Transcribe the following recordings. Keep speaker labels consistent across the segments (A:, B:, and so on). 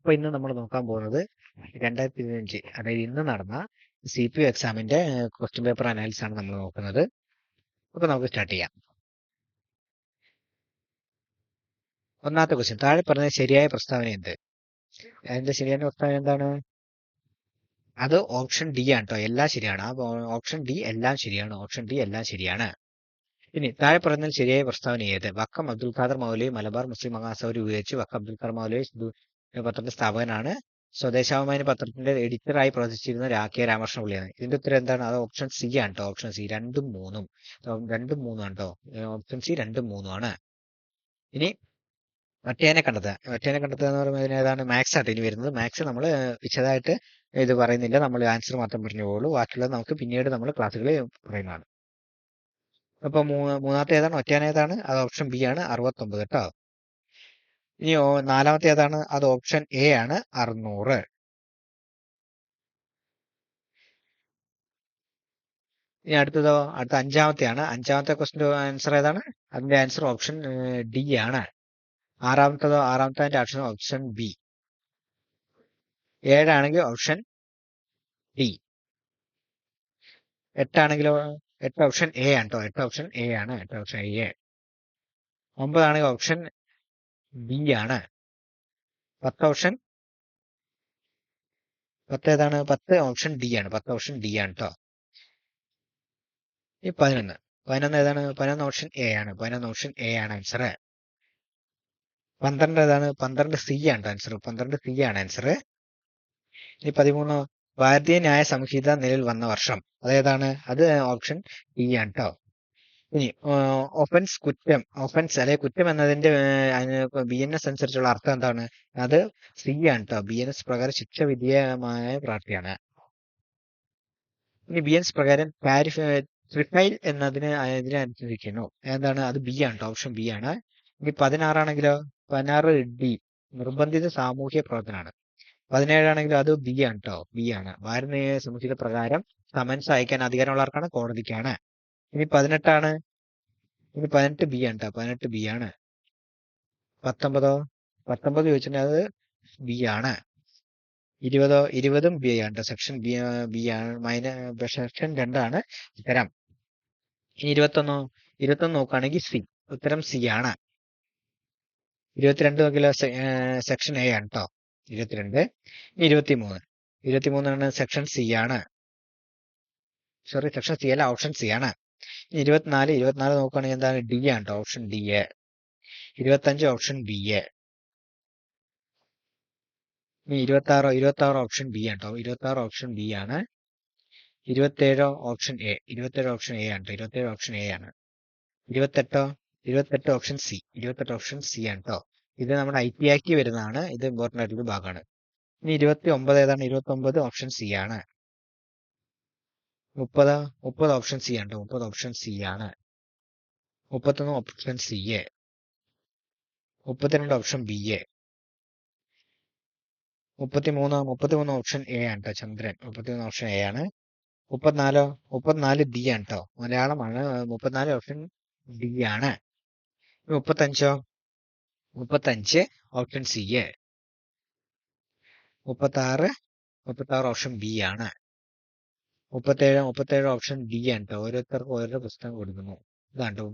A: അപ്പോൾ ഇന്ന് നമ്മൾ നോക്കാൻ പോകുന്നത് 2025 അതായത് ഇന്ന് നടന്ന CPU എക്സാമിന്റെ ക്വസ്റ്റ്യൻ പേപ്പർ അനാലിസിസ് ആണ് നമ്മൾ നോക്കുന്നത്. അപ്പോൾ നമുക്ക് സ്റ്റാർട്ട് ചെയ്യാം. ഒന്നാമത്തെ ക്വസ്റ്റ്യൻ, താഴെ പറഞ്ഞ ശരിയായ പ്രസ്താവന എന്ത്? അതിന്റെ ശരിയായ പ്രസ്താവന എന്താണ്? അത് ഓപ്ഷൻ ഡി ആണ് കേട്ടോ. എല്ലാം ശരിയാണ്. ഓപ്ഷൻ ഡി എല്ലാം ശരിയാണ്. ഓപ്ഷൻ ഡി എല്ലാം ശരിയാണ്. ഇനി താഴെ പറഞ്ഞാൽ ശരിയായ പ്രസ്താവന ഏത്? വക്കം അബ്ദുൽ ഖാദർ മൗലവി മലബാർ മുസ്ലിം മഹാസഭയിൽ ഉപയോഗിച്ച് വക്കം അബ്ദുൽ ഖാദർ മൗലവി പത്രത്തിന്റെ സ്ഥാപകനാണ്. സ്വദേശാഭിമാനി പത്രത്തിന്റെ എഡിറ്ററായി പ്രവർത്തിച്ചിരുന്ന കെ രാമകൃഷ്ണപിള്ളിയാണ്. ഇതിന്റെ ഉത്തരം എന്താണ്? അത് ഓപ്ഷൻ സി ആണ് കേട്ടോ. ഓപ്ഷൻ സി രണ്ടും മൂന്നും ആണ് കേട്ടോ. ഓപ്ഷൻ സി രണ്ടും മൂന്നും ആണ്. ഇനി ഒറ്റയനെ കണ്ടെത്തുക എന്ന് പറയുന്നത് ഏതാണ്? മാത്സ് ആയിട്ട് ഇനി വരുന്നത്. മാത്സ് നമ്മൾ വിശദമായിട്ട് ഇത് പറയുന്നില്ല, നമ്മൾ ആൻസർ മാത്രം പറഞ്ഞു പോകുള്ളൂ. ബാക്കിയുള്ളത് നമുക്ക് പിന്നീട് നമ്മൾ ക്ലാസ്സുകളിൽ പറയുന്നതാണ്. അപ്പൊ മൂന്നാമത്തെ ഏതാണ്? ഒറ്റയാൻ ഏതാണ്? അത് ഓപ്ഷൻ ബി ആണ്, 69 കേട്ടോ. ഇനി നാലാമത്തെ ഏതാണ്? അത് ഓപ്ഷൻ എ ആണ്, 600. ഇനി അടുത്ത അഞ്ചാമത്തെയാണ്. അഞ്ചാമത്തെ ക്വസ്റ്റിന്റെ ആൻസർ ഏതാണ്? അതിന്റെ ആൻസർ ഓപ്ഷൻ ഡി ആണ്. ആറാമത്തെ option option B. 7 option D. 8 option A ആണ് കേട്ടോ. 8 ഓപ്ഷൻ എ ആണ്. 8 ഓപ്ഷൻ എ. 9 ഓപ്ഷൻ ബി ആണ്. 10 ഓപ്ഷൻ 10 ഏതാണ്? 10 ഓപ്ഷൻ ഡി ആണ്. 10 ഓപ്ഷൻ ഡി ആണ് കേട്ടോ. ഈ 11 ഏതാണ്? 11 ഓപ്ഷൻ എ ആണ്. 11 ഓപ്ഷൻ എ ആണ് ആൻസർ. 12 ഏതാണ്? 12 സി ആണ് ആൻസർ. 12 സി ആണ് ആൻസർ. ഇനി 13 ഭാരതീയ ന്യായ സംഹിത നിലവിൽ വന്ന വർഷം അതേതാണ്? അത് ഓപ്ഷൻ ഡി ആണ് കേട്ടോ. ഇനി ഒഫൻസ് അല്ലെ കുറ്റം എന്നതിന്റെ BNS അനുസരിച്ചുള്ള അർത്ഥം എന്താണ്? അത് സി ആണ് കേട്ടോ. BNS പ്രകാരം ശിക്ഷ വിധേയമായ പ്രവൃത്തിയാണ്. ഇനി BNS പ്രകാരം ട്രിഫൈൽ ഇതിനനുസരിക്കുന്നു. എന്താണ്? അത് ബി ആണ് കേട്ടോ. ഓപ്ഷൻ ബി ആണ്. ഇനി 16 ഡി നിർബന്ധിത സാമൂഹ്യ പ്രവർത്തനമാണ്. 17 അത് ബി ആണ് കേട്ടോ. ബി ആണ്. ഭാരത നിയമ സംഹിത പ്രകാരം സമൻസ് അയക്കാൻ അധികാരമുള്ള ആർക്കാണ്? കോടതിക്കാണ്. ഇനി 18 ബി ആണ് കേട്ടോ. 18 ബി ആണ്. 19 ചോദിച്ചിട്ടുണ്ടെങ്കിൽ അത് ബി ആണ്. 20 ബി ആണ്. സെക്ഷൻ ബി ആണ്. സെക്ഷൻ 2 ആണ് ഉത്തരം. ഇനി 21 നോക്കുകയാണെങ്കിൽ സി. ഉത്തരം സി ആണ്. 22 നോക്കിയാലോ? സെക്ഷൻ എ ആണ് കേട്ടോ. 22. 23 ആണ് സെക്ഷൻ സി ആണ്. സോറി, സെക്ഷൻ സി അല്ല, ഓപ്ഷൻ സി ആണ്. 24 നോക്കുകയാണെങ്കിൽ എന്താണ്? ഡി ആണ് കേട്ടോ. Option D. 25 option B. ഇനി 26 ഓപ്ഷൻ ബി ആണ് കേട്ടോ. 26 ഓപ്ഷൻ ബി ആണ്. 27 ഓപ്ഷൻ എ. 27 ഓപ്ഷൻ എ ആണ് കേട്ടോ. 27 ഓപ്ഷൻ എ ആണ്. 28 ഓപ്ഷൻ സി. 28 ഓപ്ഷൻ സി ആണ് കേട്ടോ. ഇത് നമ്മുടെ IT ആക്ട് വരുന്നതാണ്. ഇത് ഇമ്പോർട്ടന്റ് ആയിട്ടുള്ള ഭാഗമാണ്. ഇനി 29 ഏതാണ്? 29 ഓപ്ഷൻ സി ആണ്. 30 ഓപ്ഷൻ സി ആണ് കേട്ടോ. 30 ഓപ്ഷൻ സി ആണ്. 31 option C. 32 option B. 33 option A ആണ് കേട്ടോ. ചന്ദ്രൻ. 33 ഓപ്ഷൻ എ ആണ്. 34 ഡി ആണ് കേട്ടോ. മലയാളമാണ്. 34 ഓപ്ഷൻ ഡി ആണ്. 35 ഓപ്ഷൻ സി. 36 ഓപ്ഷൻ ബി ആണ്. 37 ഓപ്ഷൻ ഡി ആണ് കേട്ടോ. ഓരോരുത്തർക്കും ഓരോ പുസ്തകം കൊടുക്കുന്നു. ഇതാണ് കേട്ടോ.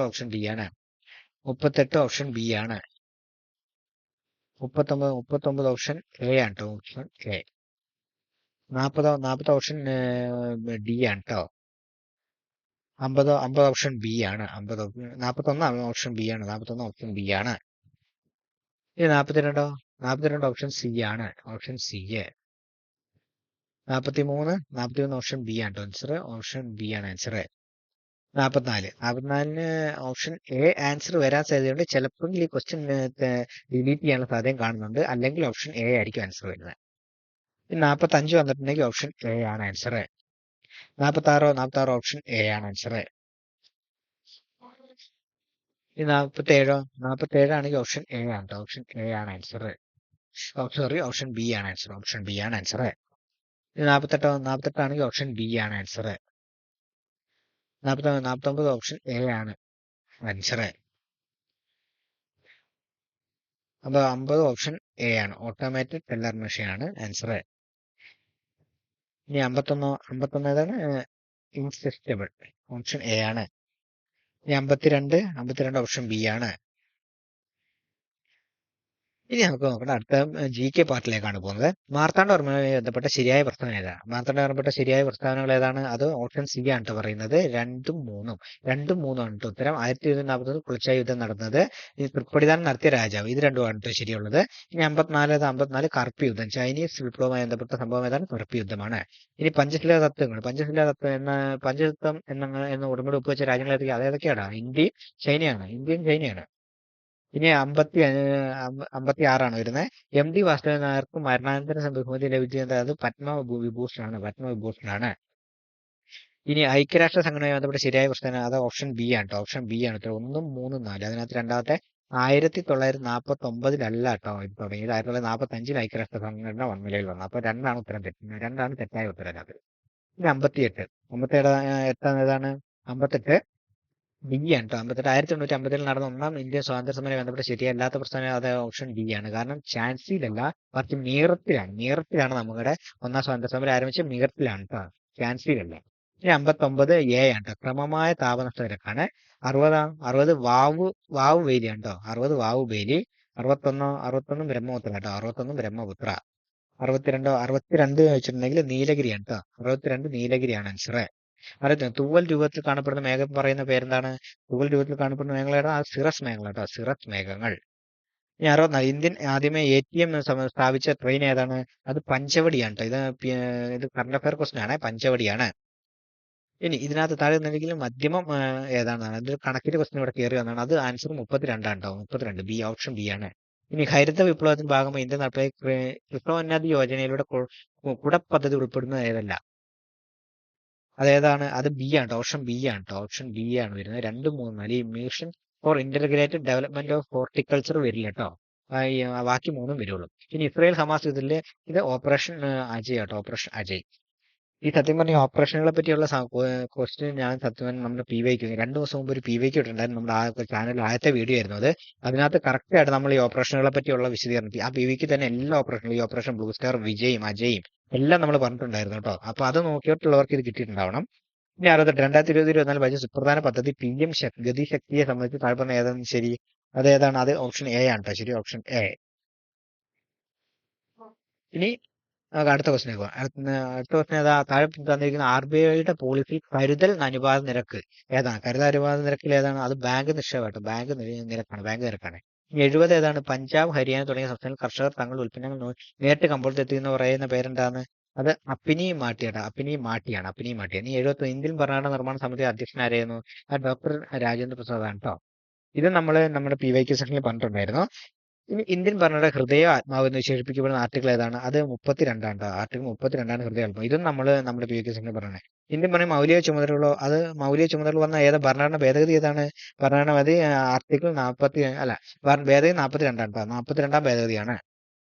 A: ഓപ്ഷൻ ഡി ആണ്. 38 ഓപ്ഷൻ ബി ആണ്. 39 ഓപ്ഷൻ എ ആണ് കേട്ടോ. Option A. 40 ഓപ്ഷൻ ഡി ആണ് കേട്ടോ. 50 ഓപ്ഷൻ ബി ആണ്. 41 ഓപ്ഷൻ ബി ആണ്. 41 ഓപ്ഷൻ ബി ആണ്. ഇനി 42 ഓപ്ഷൻ സി ആണ്. Option C. 43 ഓപ്ഷൻ ബി ആണ് കേട്ടോ. ആൻസർ ഓപ്ഷൻ ബി ആണ് ആൻസർ. 44 ഓപ്ഷൻ എ ആൻസർ വരാൻ സാധ്യതയുണ്ട്. ചിലപ്പോൾ ഈ ക്വസ്റ്റ്യൻ ഡിലീറ്റ് ചെയ്യാനുള്ള സാധ്യത കാണുന്നുണ്ട്. അല്ലെങ്കിൽ ഓപ്ഷൻ എ ആയിരിക്കും ആൻസർ വരുന്നത്. 45 വന്നിട്ടുണ്ടെങ്കിൽ ഓപ്ഷൻ എ ആണ് ആൻസർ. 46 ഓപ്ഷൻ എ ആണ് ആൻസർ. 47 ആണെങ്കിൽ ഓപ്ഷൻ എ ആണ് കേട്ടോ. ഓപ്ഷൻ എ ആണ് ആൻസർ. സോറി, ഓപ്ഷൻ ബി ആണ് ആൻസർ. ഓപ്ഷൻ ബി ആണ് ആൻസർ. 48 ആണെങ്കിൽ ഓപ്ഷൻ ബി ആണ് ആൻസർ. 49 ഓപ്ഷൻ എ ആണ് ആൻസർ. അപ്പൊ 50 ഓപ്ഷൻ എ ആണ്. ഓട്ടോമാറ്റഡ് ടെല്ലർ മെഷീൻ ആണ് ആൻസർ. ഇനി 51 ഏതാണ്? ഇൻസെസ്റ്റബിൾ, ഓപ്ഷൻ എ ആണ്. ഇനി 52 ഓപ്ഷൻ ബി ആണ്. ഇനി നമുക്ക് നോക്കണം അടുത്ത GK പാർട്ടിലേക്കാണ് പോകുന്നത്. മാർത്താണ്ഡവർമ്മയുമായി ബന്ധപ്പെട്ട ശരിയായ പ്രസ്താവന ഏതാണ്? മാർത്താണ്ഡവുമായി ബന്ധപ്പെട്ട ശരിയായ പ്രസ്താവനകൾ ഏതാണ്? അത് ഓപ്ഷൻ സി ആണ് ട്ടോ പറയുന്നത്. 2ഉം 3ഉം ആണ് ട്ടോ ഉത്തരം. 1241 കുളിച്ചായ യുദ്ധം നടന്നത്. ഈ തൃപ്പടിദാനം നടത്തിയ രാജാവ്, ഇത് രണ്ടുമാണ് ട്ടോ ശരിയുള്ളത്. ഇനി 54 കറുപ്പ് യുദ്ധം, ചൈനീസ് വിപ്ലവവുമായി ബന്ധപ്പെട്ട സംഭവം ഏതാണ്? കറുപ്പ് യുദ്ധമാണ്. ഇനി പഞ്ചശീല തത്വങ്ങൾ, പഞ്ചതത്വം എന്ന ഉടമ്പടി ഒപ്പുവെച്ച രാജ്യങ്ങൾ അതേതൊക്കെയാണ്? ഇന്ത്യയും ചൈനയാണ്. ഇനി 56 വരുന്നത്. MD വാസുദേവൻ നായർക്ക് മരണാനന്തര ബഹുമതി ലഭിച്ചത് അത് പത്മവിഭൂഷണാണ്. ഇനി ഐക്യരാഷ്ട്ര സംഘടനയുമായി ബന്ധപ്പെട്ട ശരിയായ പ്രസ്താവന അത് ഓപ്ഷൻ ബി ആണ് ട്ടോ. ഓപ്ഷൻ ബി ആണ് ഉത്തരം. 1, 3, 4. അതിനകത്ത് രണ്ടാമത്തെ 1949 ട്ടോ ഇത് തുടങ്ങിയത്. 1945 ഐക്യരാഷ്ട്ര സംഘടന നിലവിൽ വന്നു. അപ്പൊ 2 ഉത്തരം തെറ്റുന്നത്. 2 തെറ്റായ ഉത്തരം അത്. ഇനി 58 ഏതാണ്? 58 ഡി ആണ് ട്ടോ. 1857 നടന്ന ഒന്നാം ഇന്ത്യൻ സ്വാതന്ത്ര്യ സമരവുമായി ബന്ധപ്പെട്ട ശരിയല്ലാത്ത പ്രസ്താവന അത് ഓപ്ഷൻ ഡി ആണ്. കാരണം ഝാൻസിയിലല്ല, മറിച്ച് മീററ്റിലാണ് നമ്മുടെ ഒന്നാം സ്വാതന്ത്ര്യ സമരം ആരംഭിച്ച മീററ്റിലാണ് ട്ടോ, ഝാൻസിയിലല്ല. ഇനി 59 എ ആണ് ട്ടോ. ക്രമമായ താപനഷ്ട നിരക്കാണ്. 60 വാവു വേലിയാണ് ട്ടോ. 60 വാവു വേലി. 61 ബ്രഹ്മപുത്ര ട്ടോ. 61 ബ്രഹ്മപുത്ര. 62 വെച്ചിട്ടുണ്ടെങ്കിൽ നീലഗിരിയാണ് ട്ടോ. 62 നീലഗിരിയാണ് ആൻസർ. തൂവൽ രൂപത്തിൽ കാണപ്പെടുന്ന മേഘം പറയുന്ന പേരെന്താണ്? തൂവൽ രൂപത്തിൽ കാണപ്പെടുന്ന മേഖലയാണ് ആ സിറസ് മേഖല കേട്ടോ. സിറസ് മേഘങ്ങൾ. ഇനി 64 ഇന്ത്യൻ ആദ്യമേ ATM സ്ഥാപിച്ച ട്രെയിൻ ഏതാണ്? അത് പഞ്ചവടിയാണ് ട്ടോ. ഇത് കറണ്ട് അഫയർ ക്വസ്റ്റൻ ആണ്. പഞ്ചവടിയാണ്. ഇനി ഇതിനകത്ത് താഴെ നിന്നെങ്കിലും മധ്യമം ഏതാണെന്നാണ്. ഇത് കണക്കിന്റെ ക്വസ്റ്റൻ ഇവിടെ കയറി വന്നതാണ്. അത് ആൻസർ 32 ആണ് ട്ടോ. 32 ബി, ഓപ്ഷൻ ബി ആണ്. ഇനി ഹരിത വിപ്ലവത്തിന്റെ ഭാഗമായി ഇന്ത്യ നടപ്പിലാക്കിയ കൃഷ്ണോന്നതി യോജനയിലൂടെ കുട പദ്ധതി ഉൾപ്പെടുന്നത് ഏതല്ല? അതേതാണ്? അത് ബി ആണ് ട്ടോ. ഓപ്ഷൻ ബി ആണ് ട്ടോ. ഓപ്ഷൻ ബി ആണ് വരുന്നത്. 2, 3, 4. ഈ mission four integrated development of horticulture വരില്ല കേട്ടോ. ബാക്കി 3ഉം വരുള്ളൂ. ഇനി ഇസ്രായേൽ ഹമാസ് യുദ്ധത്തിലെ ഇത് ഓപ്പറേഷൻ അജയ് ആട്ടോ. ഓപ്പറേഷൻ അജയ്. ഈ സത്യം പറഞ്ഞ ഓപ്പറേഷനുകളെ പറ്റിയുള്ള ക്വസ്റ്റ്യൻ ഞാൻ സത്യം പറഞ്ഞാൽ നമ്മുടെ PYQ 2 ദിവസം മുമ്പ് ഒരു PYQ ഇട്ടുണ്ടായിരുന്നു. നമ്മുടെ ആ ചാനലിൽ ആദ്യത്തെ വീഡിയോ ആയിരുന്നു അത്. അതിനകത്ത് കറക്റ്റ് ആയിട്ട് നമ്മൾ ഈ ഓപ്പറേഷനുകളെ പറ്റിയുള്ള വിശദീകരണം ആ PYQ തന്നെ എല്ലാ ഓപ്പറേഷനും, ഈ ഓപ്പറേഷൻ ബ്ലൂ സ്റ്റാർ, വിജയും അജയും എല്ലാം നമ്മൾ പറഞ്ഞിട്ടുണ്ടായിരുന്നു കേട്ടോ. അപ്പൊ അത് നോക്കിയിട്ടുള്ളവർക്ക് ഇത് കിട്ടിയിട്ടുണ്ടാവണം. ഇനി 2020-2024 ബജറ്റ് സുപ്രധാന പദ്ധതി PM ഗതിശക്തിയെ സംബന്ധിച്ച് താഴെ പറഞ്ഞ ഏതാണ് ശരി? അതേതാണ്? അത് ഓപ്ഷൻ എ ആണ് ട്ടോ. ശരി, ഓപ്ഷൻ എ. ഇനി അടുത്ത ക്വസ്റ്റ്യൻ പോകാം. അടുത്ത ക്വസ്റ്റ്യൻ ഏതാ? താഴെ തന്നിരിക്കുന്ന RBIയുടെ പോളിസി കരുതൽ അനുപാത നിരക്ക് ഏതാണ്? കരുതൽ അനുപാത നിരക്കിൽ ഏതാണ്? അത് ബാങ്ക് നിക്ഷേപമാട്ടോ. ബാങ്ക് നിരക്കാണ്. ഇനി 70 ഏതാണ്? പഞ്ചാബ്, ഹരിയാന തുടങ്ങിയ സംസ്ഥാനങ്ങളിൽ കർഷകർ തങ്ങളുടെ ഉൽപ്പന്നങ്ങൾ നേരിട്ട് കമ്പോളത്തിൽ എത്തിക്കുന്ന പറയുന്ന പേരെന്താണ്? അത് അപ്പിനി മാട്ടിയാണ്. അപ്പിനി മാട്ടിയാണ്. ഇനി 71 ഇന്ത്യൻ ഭരണഘടന നിർമ്മാണ സമിതി അധ്യക്ഷൻ ആരായിരുന്നു? ഡോക്ടർ രാജേന്ദ്ര പ്രസാദ് ആണ് ട്ടോ. ഇത് നമ്മുടെ PYQ സെക്ഷനിൽ പറഞ്ഞിട്ടുണ്ടായിരുന്നു. ഇനി ഇന്ത്യൻ ഭരണഘടനയുടെ ഹൃദയ ആത്മാവ് എന്ന് വിശേഷിപ്പിക്കപ്പെടുന്ന ആർട്ടിക്കിൾ ഏതാണ്? അത് 32 ആണ് ട്ടോ. ആർട്ടിക്കിൾ 32 ഹൃദയ ആത്മാവ്. ഇതും നമ്മുടെ PYQ സെക്ഷനിൽ പറഞ്ഞത്. ഇന്ത്യൻ ഭരണ മൗലിക ചുമതലകളോ അത് മൗലിക ചുമതല വന്ന ഭരണഘടന ഭേദഗതി ഏതാണ്? ഭരണഘടന ആർട്ടിക്കിൾ 40 അല്ല, ഭേദഗതി 42 ആണ് ട്ടോ. 42 ഭേദഗതിയാണ്.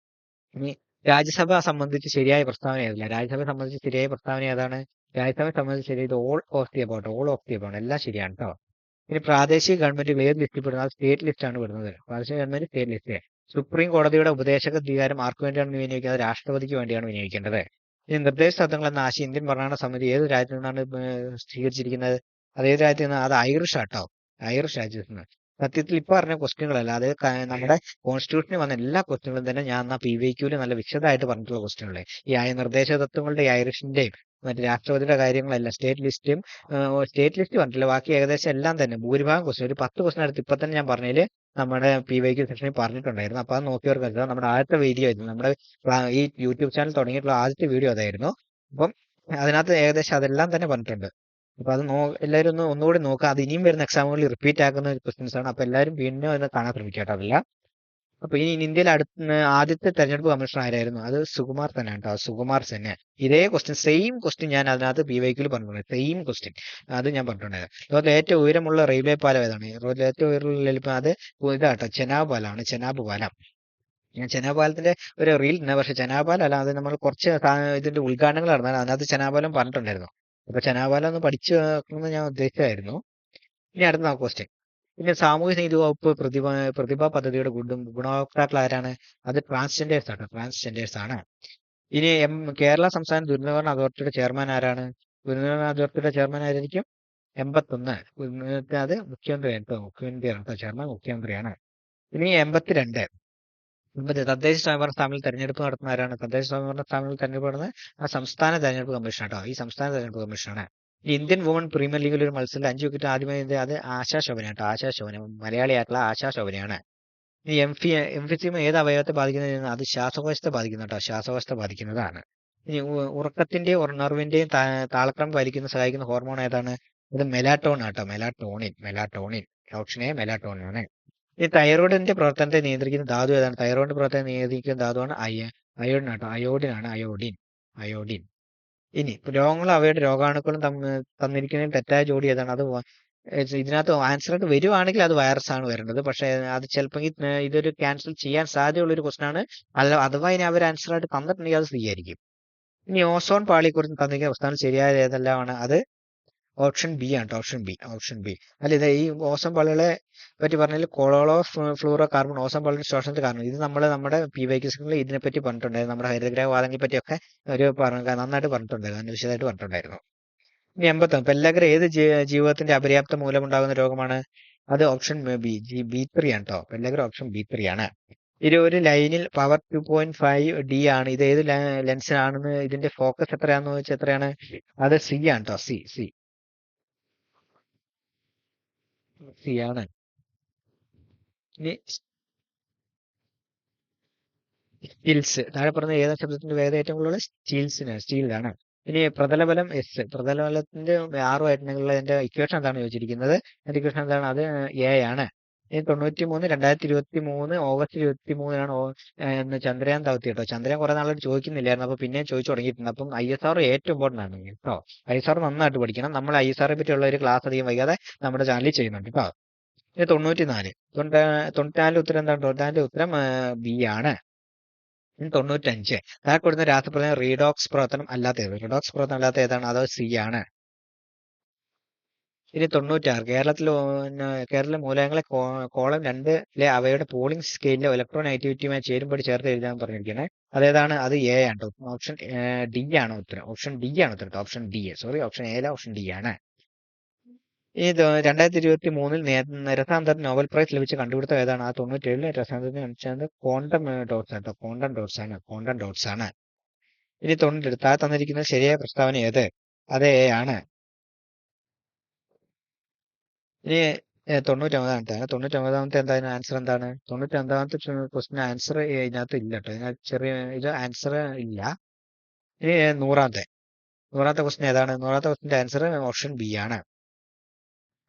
A: ഇനി രാജ്യസഭ സംബന്ധിച്ച് ശരിയായ പ്രസ്താവന ഏതില്ല? രാജ്യസഭയെ സംബന്ധിച്ച് ശരിയായ പ്രസ്താവന ഏതാണ്? രാജ്യസഭയെ സംബന്ധിച്ച് ശരി, ഇത് ഓൾ ഓഫ് ദി അബൌട്ട് എല്ലാം ശരിയാണ് ട്ടോ. ഇനി പ്രാദേശിക ഗവൺമെന്റുകൾ ഏത് ലിസ്റ്റിൽ പെടുന്നത്? അത് സ്റ്റേറ്റ് ലിസ്റ്റ് ആണ് പെടുന്നത്. പ്രാദേശിക ഗവൺമെന്റ് സ്റ്റേറ്റ് ലിസ്റ്റ്. സുപ്രീം കോടതിയുടെ ഉപദേശക അധികാരം ആർക്ക് വേണ്ടിയാണ് വിനിയോഗിക്കുന്നത്? രാഷ്ട്രപതിക്ക് വേണ്ടിയാണ് വിനിയോഗിക്കേണ്ടത്. ഇനി നിർദ്ദേശ തത്വങ്ങൾ എന്ന ആശയം ഇന്ത്യൻ ഭരണഘടന സമിതി ഏത് രാജ്യത്തു നിന്നാണ് സ്വീകരിച്ചിരിക്കുന്നത്? അത് ഏത് രാജ്യത്ത് നിന്ന്? അത് ഐറിഷ് ആട്ടോ. ഐറിഷ് രാജ്യത്ത് നിന്ന്. സത്യത്തിൽ ഇപ്പൊ പറഞ്ഞ ക്വസ്റ്റ്യനുകളല്ല, അത് നമ്മുടെ കോൺസ്റ്റിറ്റ്യൂഷനിൽ വന്ന എല്ലാ ക്വസ്റ്റ്യനുകളും തന്നെ ഞാൻ PYQല് നല്ല വിശദമായിട്ട് പറഞ്ഞിട്ടുള്ള ക്വസ്റ്റ്യനുകളെ. ഈ നിർദ്ദേശ തത്വങ്ങളുടെ ഐറിഷിന്റെയും മറ്റു രാഷ്ട്രപതിയുടെ കാര്യങ്ങളെല്ലാം സ്റ്റേറ്റ് ലിസ്റ്റ് പറഞ്ഞിട്ടില്ല. ബാക്കി ഏകദേശം എല്ലാം തന്നെ ഭൂരിഭാഗം ക്വസ്റ്റ്യൻ, ഒരു 10 ക്വസ്റ്റ്യൻ അടുത്ത് ഇപ്പൊ തന്നെ ഞാൻ പറഞ്ഞതില് നമ്മുടെ PYQ സെക്ഷനിൽ പറഞ്ഞിട്ടുണ്ടായിരുന്നു. അപ്പൊ അത് നോക്കിയവർക്ക് അറിയാം. നമ്മുടെ ആദ്യത്തെ വീഡിയോ ആയിരുന്നു. നമ്മുടെ ഈ യൂട്യൂബ് ചാനൽ തുടങ്ങിയിട്ടുള്ള ആദ്യത്തെ വീഡിയോ അതായിരുന്നു. അപ്പം അതിനകത്ത് ഏകദേശം അതെല്ലാം തന്നെ പറഞ്ഞിട്ടുണ്ട്. അപ്പൊ അത് എല്ലാവരും ഒന്നുകൂടി നോക്കുക. അത് ഇനിയും വരുന്ന എക്സാമുകളിൽ റിപ്പീറ്റ് ആക്കുന്ന ക്വസ്റ്റ്യൻസ് ആണ്. അപ്പൊ എല്ലാവരും വീണ്ടും അതിനെ കാണാൻ ശ്രമിക്കുക കേട്ടോ. അതല്ല, അപ്പൊ ഇനി ഇന്ത്യയിൽ ആദ്യത്തെ തെരഞ്ഞെടുപ്പ് കമ്മീഷണർ ആരായിരുന്നു? അത് സുകുമാർ തന്നെ കേട്ടോ. സുകുമാർ സെന്നെ. ഇതേ ക്വസ്റ്റ്യൻ, സെയിം ക്വസ്റ്റ്യൻ ഞാൻ അതിനകത്ത് PYQല് പറഞ്ഞിട്ടുണ്ട്. സെയിം ക്വസ്റ്റ്യൻ അത് ഞാൻ പറഞ്ഞിട്ടുണ്ടായിരുന്നു. ലോകത്തിലെ ഏറ്റവും ഉയരമുള്ള റെയിൽവേ പാലം ഏതാണ്? ലോകത്തിലെ ഏറ്റവും ഉയരമുള്ള അത് ഇതാട്ടോ, ചെനാബ് പാലമാണ്. ചെനാബ് പാലം. ഞാൻ ചെനാബ് പാലത്തിന്റെ ഒരു റീൽ ഉണ്ട്. പക്ഷെ ചെനാബ് പാലം അല്ല, അത് നമ്മൾ കുറച്ച് ഇതിന്റെ ഉദ്ഘാടനങ്ങൾ നടന്നാൽ അതിനകത്ത് ചെനാബ് പാലം പറഞ്ഞിട്ടുണ്ടായിരുന്നു. അപ്പൊ ചെനാബ് പാലം ഒന്ന് പഠിച്ചു വെക്കണമെന്ന് ഞാൻ ഉദ്ദേശിച്ചായിരുന്നു. ഇനി അടുത്ത ക്വസ്റ്റ്യൻ. പിന്നെ സാമൂഹ്യ നീതി വകുപ്പ് പ്രതിഭ പദ്ധതിയുടെ ഗുണഭോക്താക്കൾ ആരാണ്? അത് ട്രാൻസ്ജെൻഡേഴ്സ് ആണ്. ട്രാൻസ്ജെൻഡേഴ്സ് ആണ്. ഇനി കേരള സംസ്ഥാന ദുരന്തനിവാരണ അതോറിറ്റിയുടെ ചെയർമാൻ ആരാണ്? ദുരന്തനിവാരണ അതോറിറ്റിയുടെ ചെയർമാൻ ആരായിരിക്കും? 81. അത് മുഖ്യമന്ത്രിയാണ് കേട്ടോ. മുഖ്യമന്ത്രിയാണ് കേട്ടോ. ചെയർമാൻ മുഖ്യമന്ത്രിയാണ്. ഇനി 82. തദ്ദേശ സ്വയംഭരണ സ്ഥാപനത്തിൽ തെരഞ്ഞെടുപ്പ് നടത്തുന്ന ആരാണ്? തദ്ദേശ സ്വയംഭരണ സ്ഥാപനത്തിൽ തെരഞ്ഞെടുപ്പ് നടത്തുന്ന ആ സംസ്ഥാന തെരഞ്ഞെടുപ്പ് കമ്മീഷൻ കേട്ടോ. ഈ സംസ്ഥാന തെരഞ്ഞെടുപ്പ് കമ്മീഷനാണ്. ഈ ഇന്ത്യൻ വുമൺ പ്രീമിയർ ലീഗിൽ ഒരു മത്സരത്തിൽ 5 വിക്കറ്റ് ആദ്യമായി അത് ആശാ ശോഭന കേട്ടോ. ആശാ ശോഭന മലയാളിയായിട്ടുള്ള ആശാ ശോഭനയാണ്. ഈ എംഫിസിമ ഏത് അവയവത്തെ ബാധിക്കുന്നത്? അത് ശ്വാസകോശത്തെ ബാധിക്കുന്ന കേട്ടോ. ശ്വാസകോശത്തെ ബാധിക്കുന്നതാണ്. ഇനി ഉറക്കത്തിന്റെയും ഉണർവിന്റെയും താളക്രമം പാലിക്കുന്ന സഹായിക്കുന്ന ഹോർമോൺ ഏതാണ്? ഇത് മെലാറ്റോൺ ആട്ടോ. മെലാറ്റോണിൻ. ഓപ്ഷൻ എ മെലാറ്റോണിൻ ആണ്. ഈ തൈറോയിഡിന്റെ പ്രവർത്തനത്തെ നിയന്ത്രിക്കുന്ന ധാതു ഏതാണ്? തൈറോയിഡിന്റെ പ്രവർത്തനം നിയന്ത്രിക്കുന്ന ധാതുവാണ് അയോഡിൻ ആട്ടോ. അയോഡിൻ. ഇനി രോഗങ്ങളും അവയുടെ രോഗാണുക്കളും തന്നിരിക്കുന്ന തെറ്റായ ജോഡി ഏതാണ്? അത് ഇതിനകത്ത് ആൻസർ ആയിട്ട് വരുവാണെങ്കിൽ അത് വൈറസ് ആണ് വരേണ്ടത്. പക്ഷെ അത് ചിലപ്പോൾ ഇതൊരു ക്യാൻസൽ ചെയ്യാൻ സാധ്യതയുള്ള ഒരു ക്വസ്റ്റൻ ആണ്. അഥവാ ഇനി അവർ ആൻസർ ആയിട്ട് തന്നിട്ടുണ്ടെങ്കിൽ അത് സ്വീകരിക്കും. ഇനി ഓസോൺ പാളിയെ കുറിച്ച് തന്നിരിക്കുന്ന പ്രസ്താവന ശരിയായ ഏതെല്ലാമാണ്? അത് ഓപ്ഷൻ ബി ആണ്. Option B. അല്ല, ഇത് ഈ ഓസോൺ പാളികളെ പറ്റി പറഞ്ഞാൽ കൊളോളോ ഫ്ലൂറോ കാർബൺ ഓസോൺ പാളിയുടെ ശോഷണത്തിന് കാരണം. ഇത് നമ്മുടെ PYQs ഇതിനെപ്പറ്റി പറഞ്ഞിട്ടുണ്ടായിരുന്നു. നമ്മുടെ ഹരിതഗ്രഹവാദങ്ങളെ പറ്റിയൊക്കെ ഒരു നന്നായിട്ട് പറഞ്ഞിട്ടുണ്ടായിരുന്നു. അതിന് വിശദമായിട്ട് പറഞ്ഞിട്ടുണ്ടായിരുന്നു. ഇനി 81. പെല്ലഗ്ര ഏത് ജീവിതത്തിന്റെ അപര്യാപ്ത മൂലമുണ്ടാകുന്ന രോഗമാണ്? അത് ഓപ്ഷൻ B3 ആണ് കേട്ടോ. പെല്ലഗ്ര ഓപ്ഷൻ B3 ആണ്. ഒരു ലൈനിൽ പവർ 2.5D ആണ്. ഇത് ഏത് ലെൻസിനാണെന്ന് ഇതിന്റെ ഫോക്കസ് എത്രയാണെന്ന് വെച്ചാൽ എത്രയാണ്? അത് സി ആണ് കേട്ടോ. സി ആണ്. ഇനി സ്റ്റീൽസ് താഴെ പറഞ്ഞ ഏതാ ശബ്ദത്തിന്റെ വേഗത ഏറ്റവും കൂടുതൽ? സ്റ്റീലിലാണ്. ഇനി പ്രതലബലം എസ്. പ്രതലബലത്തിന്റെ 6 ആയിട്ടുള്ള അതിന്റെ ഇക്വേഷൻ എന്താണ് ചോദിച്ചിരിക്കുന്നത്? അതിന്റെ ഇക്വേഷൻ എന്താണ്? അത് എ ആണ്. ഇനി 2023 ഓഗസ്റ്റ് 23 ചന്ദ്രയാൻ ദൗത്യം കേട്ടോ. ചന്ദ്രയാൻ കുറെ നാളായിട്ട് ചോദിക്കുന്നില്ലായിരുന്നു. അപ്പൊ പിന്നെ ചോദിച്ചു തുടങ്ങിയിട്ടുണ്ട്. അപ്പം ISR ഏറ്റവും ഇമ്പോർട്ടന്റ് ആണ് കേട്ടോ. ISR നന്നായിട്ട് പഠിക്കണം. നമ്മൾ ISR പറ്റിയുള്ള ഒരു ക്ലാസ് അധികം വൈകാതെ നമ്മുടെ ചാനലിൽ ചെയ്യുന്നുണ്ട് കേട്ടോ. ഇനി 94. 94 ഉത്തരം എന്താണ്? 94 ഉത്തരം ബി ആണ്. ഇനി 95. താഴെ കൊടുക്കുന്ന രാസപ്രവർത്തനം റീഡോക്സ് പ്രവർത്തനം അല്ലാത്ത ഏതാണ്? അത് സി ആണ്. ഇനി 96. കേരളത്തിലെ മൂലകങ്ങളെ കോളം 2 അവയുടെ പോളിംഗ് സ്കെയിലിലെ ഇലക്ട്രോൺ ആക്ടിവിറ്റിയുമായി ചേരുംപടി ചേർത്ത് എഴുതാൻ പറഞ്ഞിരിക്കുന്നത്. അതേതാണ്? അത് എ ആണ്. ഓപ്ഷൻ ഡി ആണ് ഉത്തരം. ഓപ്ഷൻ ഡി ഓപ്ഷൻ എ അല്ല, ഓപ്ഷൻ ഡി ആണ്. ഈ 2023 രസാന്തരത്തിന് നോബൽ പ്രൈസ് ലഭിച്ച കണ്ടുപിടുത്തം ഏതാണ്? ആ 97 രസാന്തരത്തിന് ലഭിച്ചത് ക്വാണ്ടം ഡോട്ട്സ് ആണ്. ഇനി 90. താഴെ തന്നിരിക്കുന്ന ശരിയായ പ്രസ്താവന ഏത്? അത് എ ആണ്. ഇനി 99. 99 എന്താണ് ആൻസർ? എന്താണ് 99 ക്വസ്റ്റിന് ആൻസർ ഇതിനകത്ത് ഇല്ല കേട്ടോ. ഇതിനകത്ത് ആൻസർ ഇല്ല. ഇനി 100ാമത്തെ ക്വസ്റ്റ്യൻ ഏതാണ്? 100ാമത്തെ ക്വസ്റ്റിന്റെ ആൻസർ ഓപ്ഷൻ ബി ആണ്.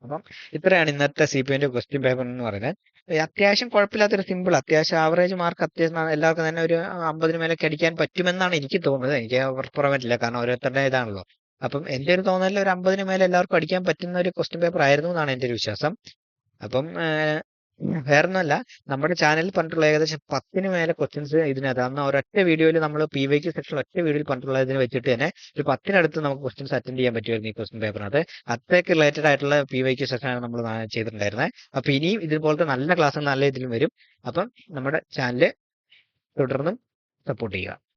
A: അപ്പം ഇത്രയാണ് ഇന്നത്തെ CPM ക്വസ്റ്റ്യൻ പേപ്പർ എന്ന് പറയുന്നത്. അത്യാവശ്യം കുഴപ്പമില്ലാത്തൊരു സിമ്പിൾ, അത്യാവശ്യം ആവറേജ് മാർക്ക് അത്യാവശ്യം എല്ലാവർക്കും തന്നെ ഒരു 50 മേലേക്ക് അടിക്കാൻ പറ്റുമെന്നാണ് എനിക്ക് തോന്നുന്നത്. എനിക്ക് ഉറപ്പുറം പറ്റില്ല, കാരണം ഓരോരുത്തരുടെ ഇതാണല്ലോ. അപ്പം എന്റെ ഒരു തോന്നലിൽ ഒരു 50 മേലെ എല്ലാവർക്കും അടിക്കാൻ പറ്റുന്ന ഒരു ക്വസ്റ്റ്യൻ പേപ്പർ ആയിരുന്നു എന്നാണ് എന്റെ ഒരു വിശ്വാസം. അപ്പം വേറൊന്നുമല്ല, നമ്മുടെ ചാനലിൽ പറഞ്ഞിട്ടുള്ള ഏകദേശം 10 മേലെ ക്വസ്റ്റ്യൻസ് ഇതിനകത്ത് അന്ന് ഒരൊറ്റ വീഡിയോയിൽ നമ്മൾ PYQ സെക്ഷനിൽ ഒറ്റ വീഡിയോയിൽ പറഞ്ഞിട്ടുള്ളതിന് വെച്ചിട്ട് തന്നെ ഒരു 10-നടുത്ത് നമുക്ക് ക്വസ്റ്റ്യൻസ് അറ്റൻഡ് ചെയ്യാൻ പറ്റുമായിരുന്നു ഈ ക്വസ്റ്റ്യൻ പേപ്പറിനകത്ത്. അത്രയ്ക്ക് റിലേറ്റഡ് ആയിട്ടുള്ള PYQ സെക്ഷനാണ് നമ്മൾ ചെയ്തിട്ടുണ്ടായിരുന്നത്. അപ്പൊ ഇനിയും ഇതുപോലത്തെ നല്ല ക്ലാസ്സുകൾ നല്ല ഇതിലും വരും. അപ്പം നമ്മുടെ ചാനൽ തുടർന്നും സപ്പോർട്ട് ചെയ്യുക.